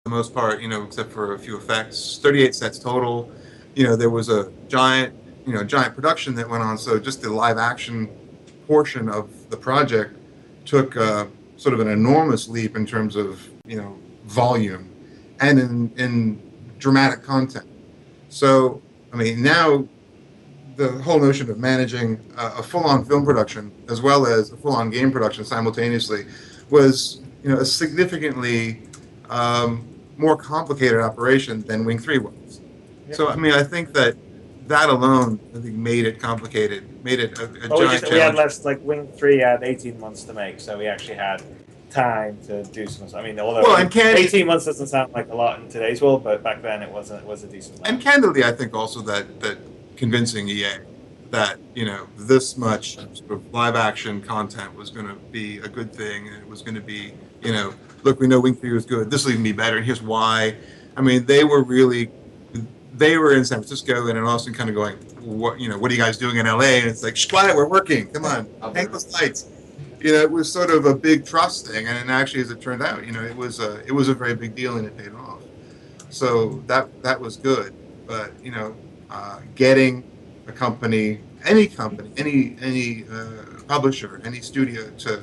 the most part, except for a few effects. 38 sets total. There was a giant production that went on. So just the live action portion of the project took sort of an enormous leap in terms of volume and in dramatic content. So I mean, now the whole notion of managing a full-on film production as well as a full-on game production simultaneously was a significantly more complicated operation than Wing 3 was. Yep. So I mean, I think that alone, I think, made it complicated, made it a giant challenge. We had less, like Wing 3 had 18 months to make, so we actually had time to do some. I mean, although 18 months doesn't sound like a lot in today's world, but back then it was a decent amount. And candidly, I think also that convincing EA that this much sort of live action content was going to be a good thing, and it was going to be look, we know Wing 3 was good. This will even be better, and here's why. I mean, they were in San Francisco and in Austin, kind of going, what are you guys doing in LA? And it's like, quiet, we're working. Come on, hang those lights. It was sort of a big trust thing, and actually, as it turned out, it was a very big deal, and it paid off. So that was good. But getting a company, any publisher, any studio to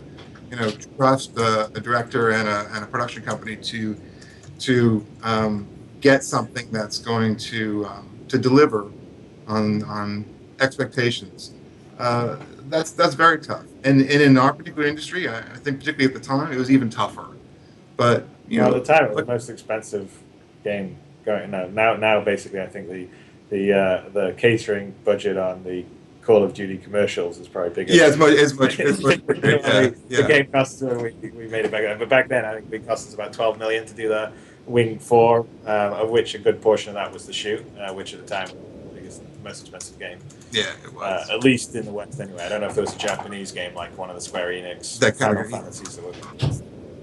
trust a director and a production company to get something that's going to deliver on expectations. That's very tough, and in our particular industry, I think particularly at the time, it was even tougher. But at the time, it was the most expensive game going. Now basically, I think the catering budget on the Call of Duty commercials is probably bigger. Yeah, it's much bigger. The game costs, we made it back then, but back then I think it cost us about $12 million to do the Wing 4, of which a good portion of that was the shoot, which at the time was the most expensive game. Yeah, it was. At least in the West, anyway. I don't know if there was a Japanese game like one of the Square Enix Final Fantasies that would.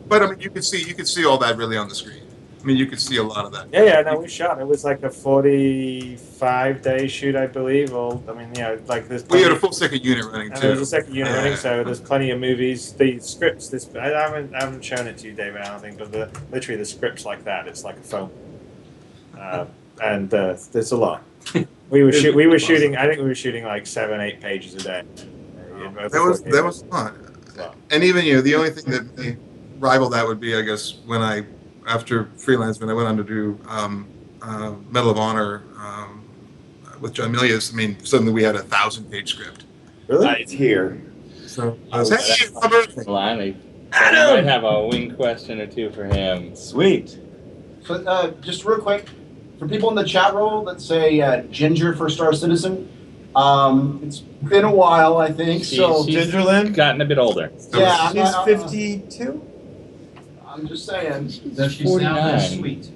But I mean, you could see all that really on the screen. I mean, you could see a lot of that. Yeah, no, we shot. It was like a 45-day shoot, I believe. Well, I mean, like this. We had a full second unit running too. There's a second unit running, so there's plenty of movies. The scripts. I haven't shown it to you, David. I don't think, but literally the scripts like that. It's like a phone, and there's a lot. We were shooting. I think we were shooting like 7-8 pages a day. That was fun. Wow. And even the only thing that may rival that would be, I guess, after freelance, when I went on to do Medal of Honor with John Milius, I mean, suddenly we had a 1,000-page script. Really? It's here. So, I might have a Wing question or two for him. Sweet. So, just real quick, for people in the chat roll that say Ginger for Star Citizen, it's been a while, I think. She's Gingerland gotten a bit older. Yeah, she's 52. I'm just saying. She's 49. Sweet.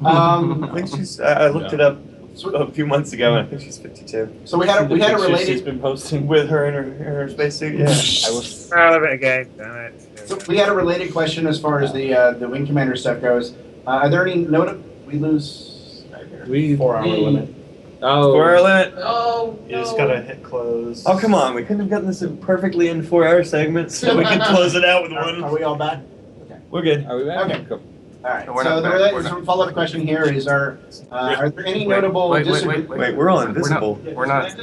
I think she's. I looked it up a few months ago, and I think she's 52. So we had a related. She's been posting with her in her spacesuit. Yeah, I was proud of it again. Damn it. So we had a related question as far as the Wing Commander stuff goes. Are there any we lose? 4-hour limit. Oh. 4-hour limit. Oh, You just gotta hit close. Oh, come on! We couldn't have gotten this perfectly in 4-hour segments, so we could close it out with one. Are we all back? Okay. We're good. Are we back? Okay. Cool. All right. No, So the follow-up question here is: are there any notable? Wait, we're all invisible. We're not.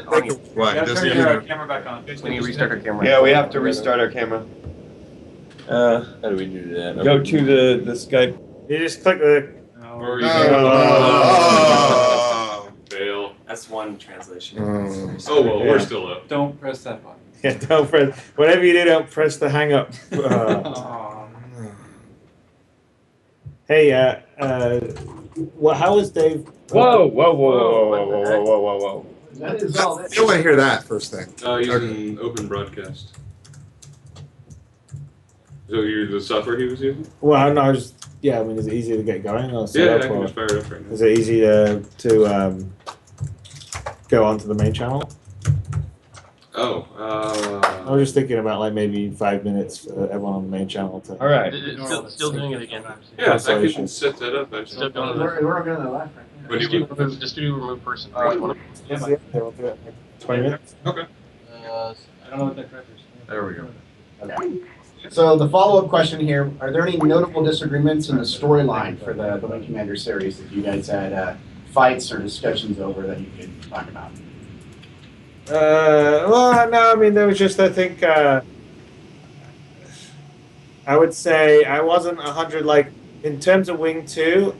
Why? Turn your camera back on. We need to restart our camera. Yeah, we have to restart our camera. How do we do that? Go to the Skype. You just click the. Fail. That's one translation. Oh well, we're still up. Don't press that button. Yeah, don't press. Whatever you do, don't press the hang up. Hey, how is Dave? Whoa. That is all. You don't want to hear that first thing. Using open broadcast. So you're the software he was using? Well, no, I mean, is it easy to get going? Or Yeah, I can just fire it up right now. Is it easy to go onto the main channel? Oh. I was just thinking about like maybe 5 minutes for everyone on the main channel to. All right. Still doing it again. Yeah, I can set that up. Still doing it. We're going to laugh right now. Just do remove person. We'll do it in 20 minutes. Okay. I don't know what that correctors. There we go. Okay. So the follow-up question here: are there any notable disagreements in the storyline for the Wing Commander series that you guys had fights or discussions over that you could talk about? Well, no, I mean, there was just, I think, I would say I wasn't 100, like, in terms of Wing 2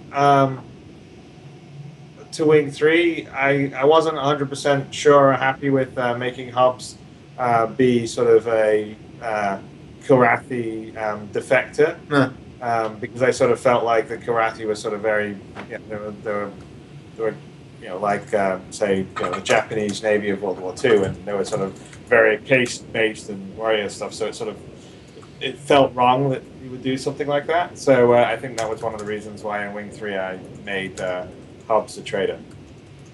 to Wing 3, I wasn't 100% sure or happy with making Hobbs be sort of a Kilrathi defector. Because I sort of felt like the Kilrathi was sort of very, you know, they were you know, like say, you know, the Japanese Navy of World War II, and they were sort of very caste-based and warrior stuff. So it felt wrong that you would do something like that. So I think that was one of the reasons why in Wing 3 I made Hobbs a traitor.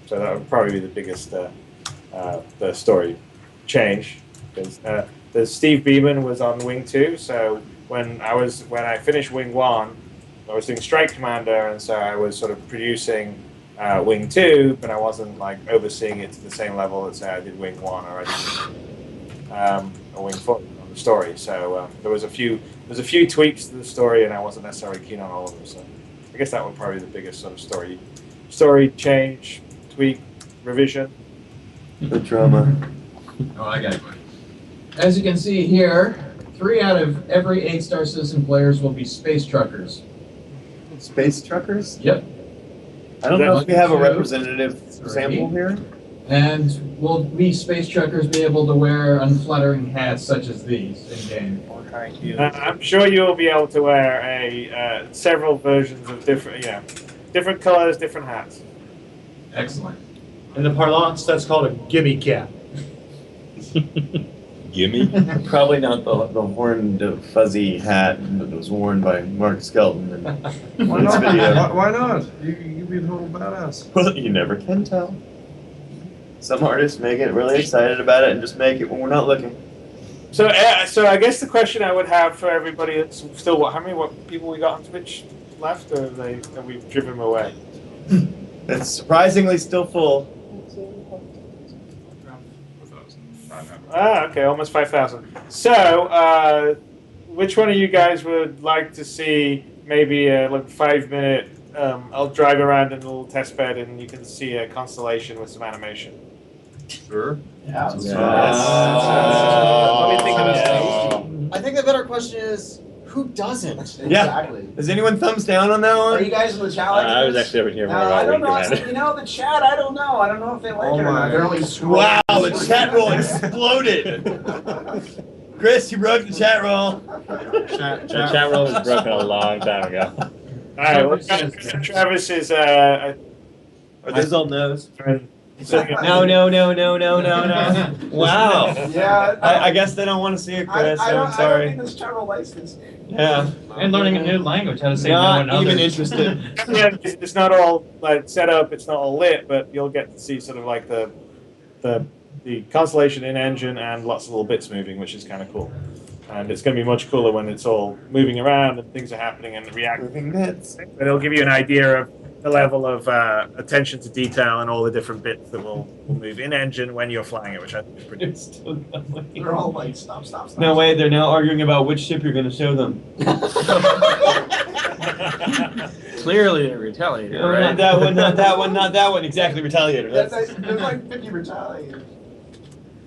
So that would probably be the biggest the story change, because Steve Beeman was on Wing 2. So when I finished Wing 1, I was doing Strike Commander, and so I was sort of producing Wing 2, but I wasn't like overseeing it to the same level that say I did Wing 1 or I did or Wing 4 on the story. So there was a few tweaks to the story, and I wasn't necessarily keen on all of them. So I guess that would probably be the biggest sort of story change, tweak, revision. The drama. Oh, I got it. As you can see here, 3 out of every 8-star citizen players will be space truckers. Space truckers? Yep. I don't know if we have a 1, 2, representative 3. sample here. And will we space truckers be able to wear unflattering hats such as these in game? I'm sure you'll be able to wear several versions of different colors, different hats. Excellent. In the parlance, that's called a gimme cap. Gimme? Probably not the horned fuzzy hat that was worn by Mark Skelton in Why this not? video. Why not? You be a total badass. Well, you never can tell. Some artists make it really excited about it and just make it when we're not looking. So I guess the question I would have for everybody that's still what people we got on Twitch left, or have we driven them away? It's surprisingly still full. Okay, almost 5,000. So, which one of you guys would like to see maybe a 5-minute? I'll drive around in a little test bed, and you can see a constellation with some animation. Sure. Yeah. Yes. What do you think of this? I think the better question is, who doesn't? Exactly. Is anyone thumbs down on that Are one? you guys in the chat? Like I was this? actually over here more I about don't Wing know. Commander. You know, the chat. I don't know. I don't know if they like Oh it or not. my. They're only scrolling. Wow, the chat roll exploded. Chris, you broke the chat roll. The chat roll was broken a long time ago. All right, well, Travis is This all knows. sitting No. Wow. Yeah. I guess they don't want to see it, Chris. I I'm don't sorry. think this chat roll likes this. Yeah. And learning a new language, how to say Not no and even others. interested. Yeah, it's not all like set up. It's not all lit, but you'll get to see sort of like the constellation in engine and lots of little bits moving, which is kind of cool. And it's going to be much cooler when it's all moving around and things are happening and reacting. Moving bits. But it'll give you an idea of the level of attention to detail and all the different bits that will move in engine when you're flying it, which I think is pretty. They're all like, stop. No, wait, they're now arguing about which ship you're going to show them. Clearly a retaliator, No, right? not that one, not that one, not that one. Exactly, Retaliator. There's like 50 retaliators.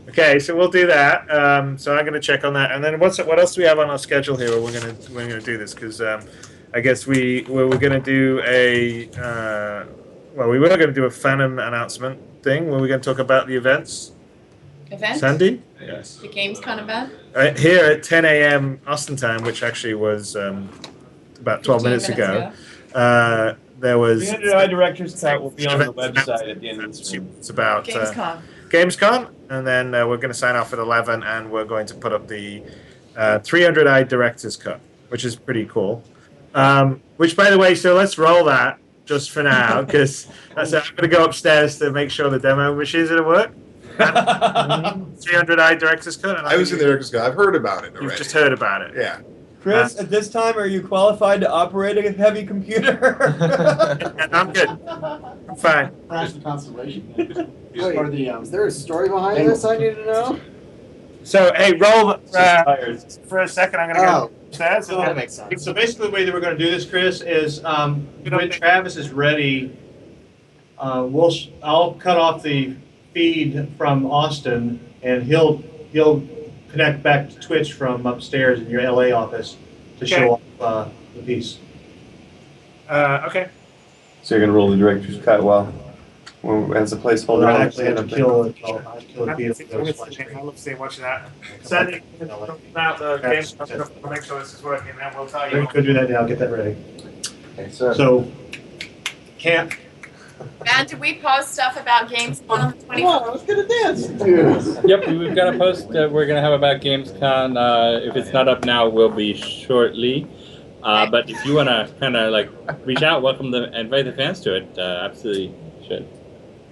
Okay, so we'll do that. So I'm going to check on that, and then what else do we have on our schedule here? We're going to do this because I guess we were going to do we were going to do a Phantom announcement thing. Were we going to talk about the events? Event? Sandy? Yes. The Gamescon event? Here at 10 a.m. Austin time, which actually was about 12 minutes ago. There was 300 Eye Director's Cut will be on the website at the end of the stream. It's about Gamescom. And then we're going to sign off at 11, and we're going to put up the 300 Eye Director's Cut, which is pretty cool. Which, by the way, so let's roll that just for now, because I'm going to go upstairs to make sure the demo machine's going to work. 300 Eye Director's Cut. And I was in the Director's Cut. I've heard about it already. You've just heard about it. Yeah. Chris, at this time, are you qualified to operate a heavy computer? I'm good. I'm fine. Crash the constellation. Wait, is there a story behind this I need to know? So, hey, roll tired. for a second. I'm going to go upstairs. So that makes sense. So basically, the way that we're going to do this, Chris, is when Travis is ready, I'll cut off the feed from Austin, and he'll connect back to Twitch from upstairs in your LA office to show off the piece. Okay. So you're gonna roll the director's cut as a placeholder. I actually have to kill the feed. I love seeing watching that. Sandy, about the game. I'll make sure this is working, and then we'll tell you. Go do that now. Get that ready. Okay, so So, camp. And did we post stuff about Gamescon on the 24th? I was gonna dance. Dude. Yep, we've got a post that we're going to have about Gamescon. If it's not up now, it will be shortly. But if you want to kind of like reach out, invite the fans to it, absolutely should.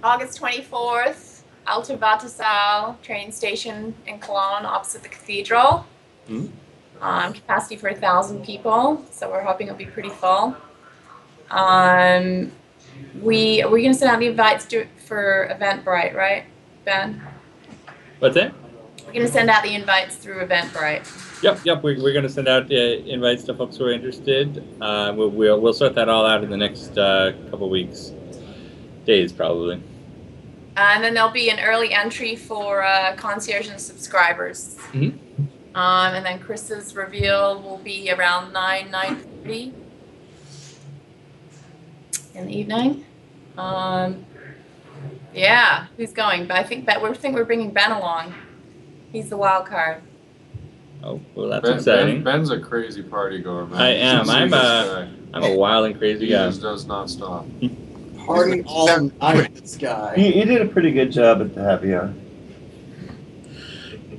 August 24th, Alto Vatasal train station in Cologne, opposite the cathedral. Capacity for 1,000 people, so we're hoping it'll be pretty full. Are we going to send out the invites for Eventbrite, right, Ben? What's that? We're going to send out the invites through Eventbrite. Yep. We're going to send out invites to folks who are interested. We'll sort that all out in the next couple weeks, days probably. And then there'll be an early entry for concierge and subscribers. Mm-hmm. And then Chris's reveal will be around 9:30 in the evening. Yeah, who's going? But I think we're bringing Ben along. He's the wild card. Oh, well, that's exciting. Ben's a crazy party goer, man. I am. I'm a wild and crazy guy. He just does not stop. Party all night, this guy. You did a pretty good job at the happy hour.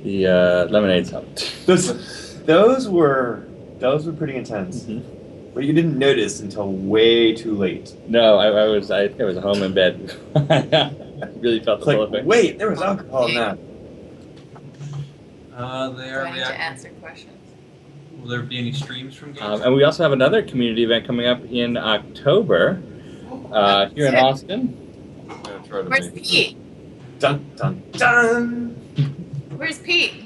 The lemonade's helped. Those were pretty intense. Mm-hmm. But you didn't notice until way too late. No, I think I was home in bed. I really felt the full effect. Wait, there was alcohol in that. Do I need to answer questions? Will there be any streams from Gamescom? And we also have another community event coming up in October here in Austin. Where's Pete? Dun dun dun. Where's Pete?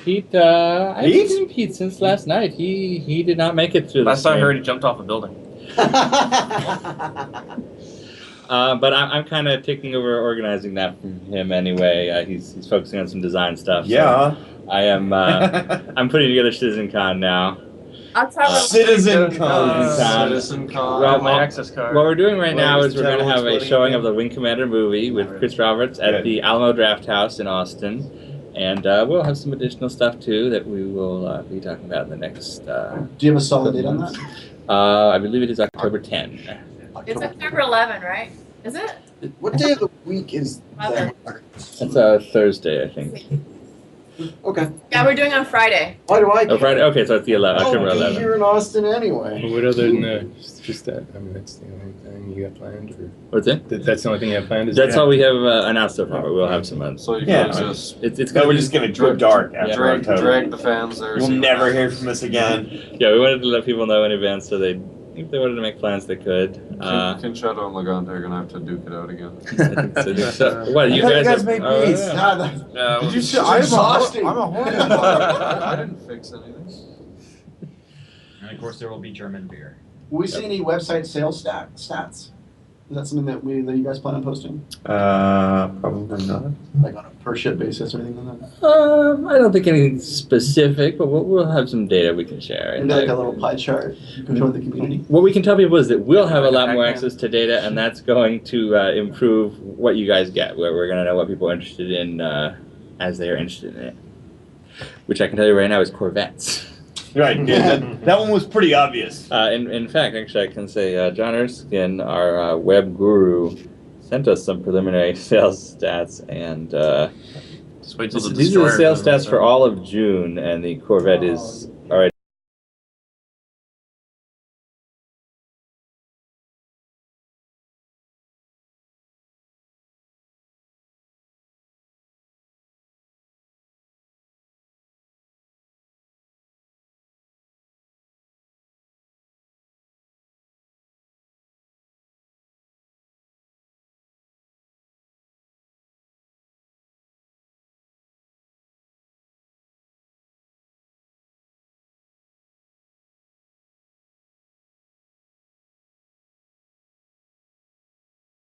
Pete, I haven't seen Pete since last night. He did not make it through the Last I stream. heard, he jumped off a building. But I'm kind of taking over organizing that from him anyway. He's focusing on some design stuff. Yeah. So I am. I'm putting together CitizenCon now. CitizenCon. Well, my access card. What we're doing right now is we're going to have a showing of the Wing Commander movie with Chris Roberts at the Alamo Draft House in Austin. And we'll have some additional stuff too that we will be talking about in the next. Do you have a solid date on that? I believe it is October 10. It's October 11, right? Is it? What day of the week is that? That's a Thursday, I think. Okay. Yeah, we're doing on Friday. Why do I? Oh, Friday. Okay, so it's the 11th. October I'll be 11th. here in Austin anyway. What other than just that? I mean, that's the only thing you got planned, or what's it? That's the only thing you have planned. Is That's all we have announced so far. But we'll have some. So you Yeah, guys just It's No, we're just gonna go dark after drag October. the fans there. You'll never hear from us again. Yeah, we wanted to let people know in advance so if they wanted to make plans, they could. Kinshado and Lagante are gonna have to duke it out again. So, what you guys? made Oh, peace. yeah. Did you see? I'm exhausting. a horny I didn't fix anything. And of course, there will be German beer. Will we see any website sales stats? Is that something that you guys plan on posting? Probably not. Like on a per ship basis or anything like that? I don't think anything specific, but we'll have some data we can share. Maybe like a little pie chart you can show the community? What we can tell people is that we'll have a lot more access to data, and that's going to improve what you guys get. Where we're going to know what people are interested in as they are interested in it. Which I can tell you right now is Corvettes. Right, yeah, that one was pretty obvious. In fact, actually, I can say John Erskine, our web guru, sent us some preliminary sales stats, and Just wait till the these are the destroyer sales comes stats for all of June, and the Corvette is